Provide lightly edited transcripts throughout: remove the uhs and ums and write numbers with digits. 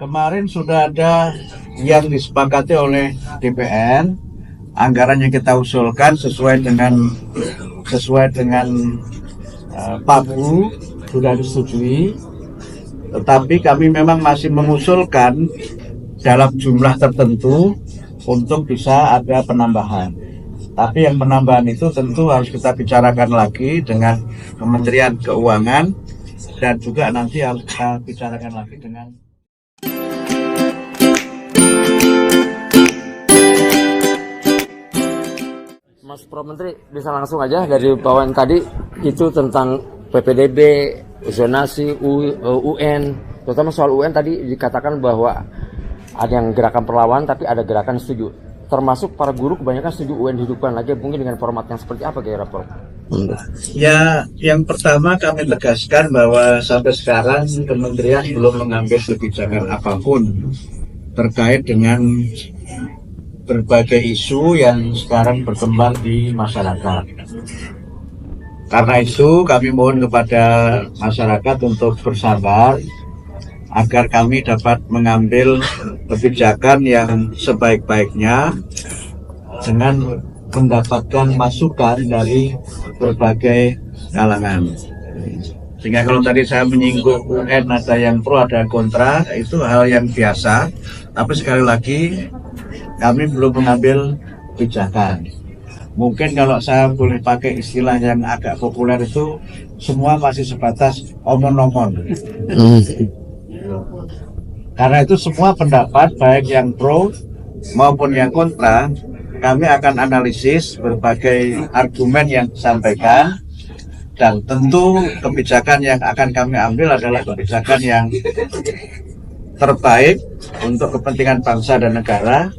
Kemarin sudah ada yang disepakati oleh DPR, anggaran yang kita usulkan sesuai dengan PABU sudah disetujui, tetapi kami memang masih mengusulkan dalam jumlah tertentu untuk bisa ada penambahan. Tapi yang penambahan itu tentu harus kita bicarakan lagi dengan Kementerian Keuangan dan juga nanti harus kita bicarakan lagi dengan Mas Pro Menteri, bisa langsung aja dari bawaan tadi itu tentang PPDB, zonasi, UN, terutama soal UN tadi dikatakan bahwa ada yang gerakan perlawanan tapi ada gerakan setuju. Termasuk para guru kebanyakan setuju UN dihidupkan lagi, mungkin dengan format yang seperti apa kira-kira Prof? Ya, yang pertama kami tegaskan bahwa sampai sekarang Kementerian belum mengambil kebijakan apapun terkait dengan berbagai isu yang sekarang berkembang di masyarakat. Karena itu kami mohon kepada masyarakat untuk bersabar agar kami dapat mengambil kebijakan yang sebaik-baiknya dengan mendapatkan masukan dari berbagai kalangan. Sehingga kalau tadi saya menyinggung UN ada yang pro ada yang kontra, itu hal yang biasa. Tapi sekali lagi kami belum mengambil kebijakan. Mungkin kalau saya boleh pakai istilah yang agak populer itu, semua masih sebatas omong-omong. Karena itu semua pendapat, baik yang pro maupun yang kontra, kami akan analisis berbagai argumen yang disampaikan, dan tentu kebijakan yang akan kami ambil adalah kebijakan yang terbaik untuk kepentingan bangsa dan negara.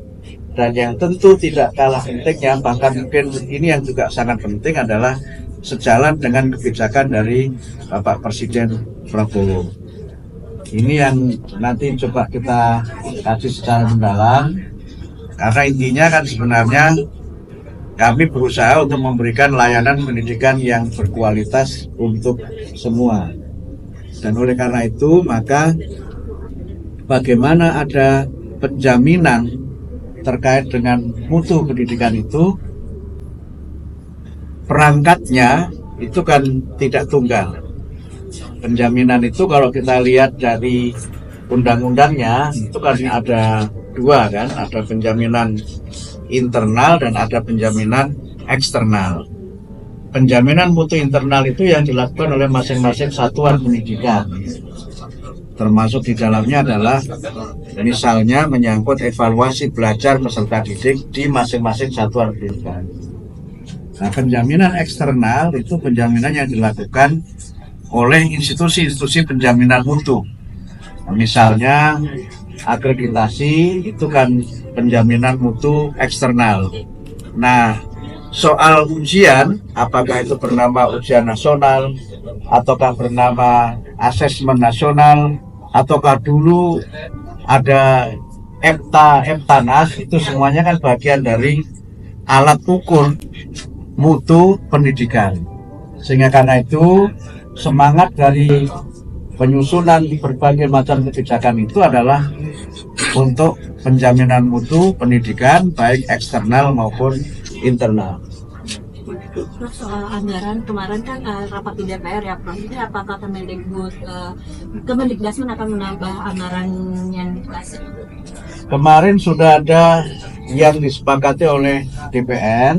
Dan yang tentu tidak kalah pentingnya, bahkan mungkin ini yang juga sangat penting adalah sejalan dengan kebijakan dari Bapak Presiden Prabowo. Ini yang nanti coba kita kaji secara mendalam, karena intinya kan sebenarnya kami berusaha untuk memberikan layanan pendidikan yang berkualitas untuk semua. Dan oleh karena itu maka bagaimana ada penjaminan terkait dengan mutu pendidikan itu, perangkatnya itu kan tidak tunggal. Penjaminan itu kalau kita lihat dari undang-undangnya itu kan ada dua kan, ada penjaminan internal dan ada penjaminan eksternal. Penjaminan mutu internal itu yang dilakukan oleh masing-masing satuan pendidikan. Termasuk di dalamnya adalah misalnya menyangkut evaluasi belajar peserta didik di masing-masing satuan pendidikan. Nah, penjaminan eksternal itu penjaminan yang dilakukan oleh institusi-institusi penjaminan mutu. Misalnya akreditasi itu kan penjaminan mutu eksternal. Nah, soal ujian, apakah itu bernama ujian nasional ataukah bernama asesmen nasional, ataukah dulu ada Eptanas, itu semuanya kan bagian dari alat ukur mutu pendidikan. Sehingga karena itu semangat dari penyusunan berbagai macam kebijakan itu adalah untuk penjaminan mutu pendidikan baik eksternal maupun internal. Prof, soal anggaran kemarin kan rapat di DPR ya Prof, ini apakah Kemendikbud akan menambah anggaran yang dikasih? Kemarin sudah ada yang disepakati oleh DPR,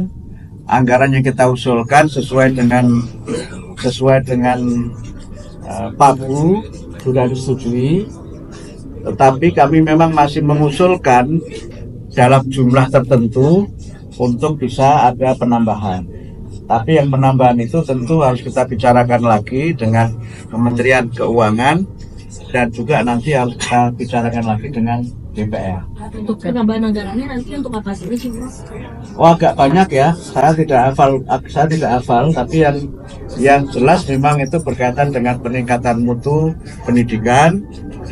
anggaran yang kita usulkan sesuai dengan PABU sudah disetujui, tetapi kami memang masih mengusulkan dalam jumlah tertentu untuk bisa ada penambahan. Tapi yang penambahan itu tentu harus kita bicarakan lagi dengan Kementerian Keuangan dan juga nanti harus kita bicarakan lagi dengan DPR. Untuk penambahan anggarannya nanti untuk apa sih? Oh, agak banyak ya, saya tidak hafal, tapi yang jelas memang itu berkaitan dengan peningkatan mutu pendidikan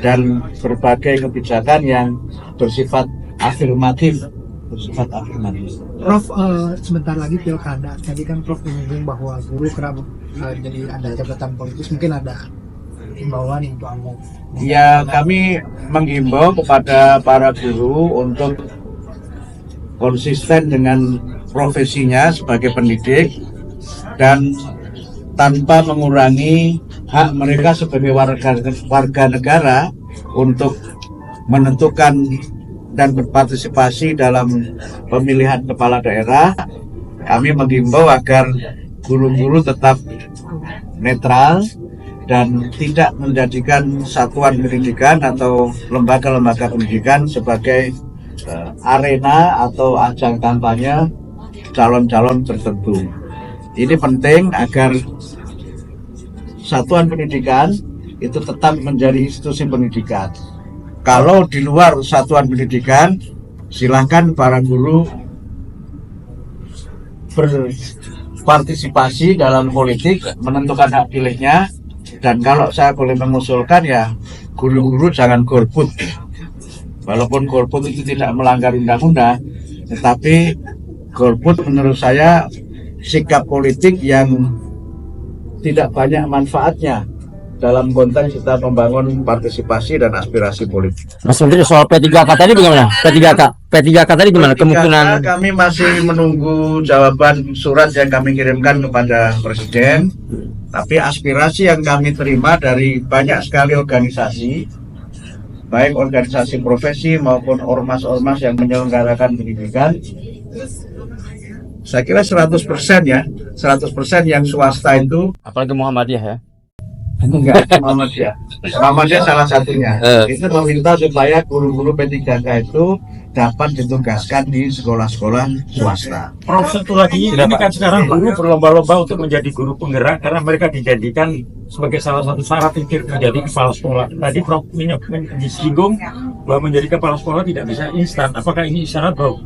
dan berbagai kebijakan yang bersifat afirmatif. Prof, sebentar lagi pilkada. Tadi kan Prof menyinggung bahwa guru kerap jadi ada jabatan politis, mungkin ada himbauan untuk Anda? Ya, kami menghimbau kepada para guru untuk konsisten dengan profesinya sebagai pendidik dan tanpa mengurangi hak mereka sebagai warga negara untuk menentukan dan berpartisipasi dalam pemilihan kepala daerah. Kami menghimbau agar guru-guru tetap netral dan tidak menjadikan satuan pendidikan atau lembaga-lembaga pendidikan sebagai arena atau ajang kampanye calon-calon tertentu. Ini penting agar satuan pendidikan itu tetap menjadi institusi pendidikan. Kalau di luar satuan pendidikan, silakan para guru berpartisipasi dalam politik, menentukan hak pilihnya. Dan kalau saya boleh mengusulkan, ya guru-guru jangan golput. Walaupun golput itu tidak melanggar undang-undang, tetapi golput menurut saya sikap politik yang tidak banyak manfaatnya dalam konteks kita membangun partisipasi dan aspirasi politik. Mas Menteri, soal P3K tadi bagaimana? P3K tadi gimana? Kemungkinan Kami masih menunggu jawaban surat yang kami kirimkan kepada Presiden. Tapi aspirasi yang kami terima dari banyak sekali organisasi, baik organisasi profesi maupun ormas-ormas yang menyelenggarakan pendidikan, saya kira 100% ya, 100% yang swasta itu. apalagi Muhammadiyah ya. Enggak, Muhammadiyah salah satunya. Itu meminta supaya guru-guru P3K itu dapat ditugaskan di sekolah-sekolah swasta. Prof, satu lagi, ini kan sekarang guru berlomba-lomba untuk menjadi guru penggerak karena mereka dijadikan sebagai salah satu syarat untuk menjadi kepala sekolah. Tadi Prof disinggung bahwa menjadi kepala sekolah tidak bisa instan. Apakah ini isyarat bahwa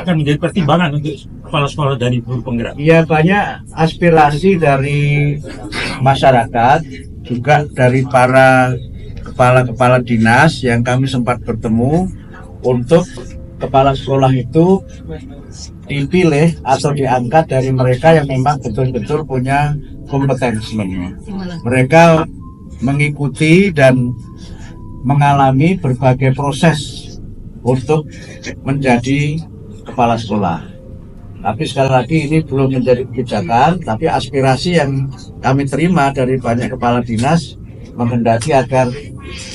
akan menjadi pertimbangan untuk kepala sekolah dari guru penggerak? Ya, banyak aspirasi dari masyarakat, juga dari para kepala-kepala dinas yang kami sempat bertemu untuk kepala sekolah itu dipilih atau diangkat dari mereka yang memang betul-betul punya kompetensi. Mereka mengikuti dan mengalami berbagai proses untuk menjadi kepala sekolah. Tapi sekali lagi ini belum menjadi kebijakan, tapi aspirasi yang kami terima dari banyak kepala dinas menghendaki agar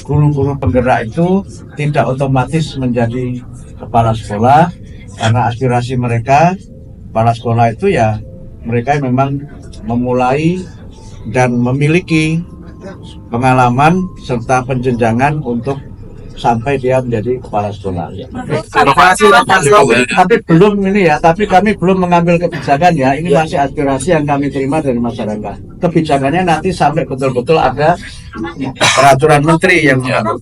guru-guru penggerak itu tidak otomatis menjadi kepala sekolah, karena aspirasi mereka kepala sekolah itu ya mereka yang memang memulai dan memiliki pengalaman serta penjenjangan untuk sampai dia menjadi kepala sekolah. Tapi belum ini ya, tapi kami belum mengambil kebijakan ya. Ini masih aspirasi yang kami terima dari masyarakat. Kebijakannya nanti sampai betul-betul ada peraturan menteri yang mengatur.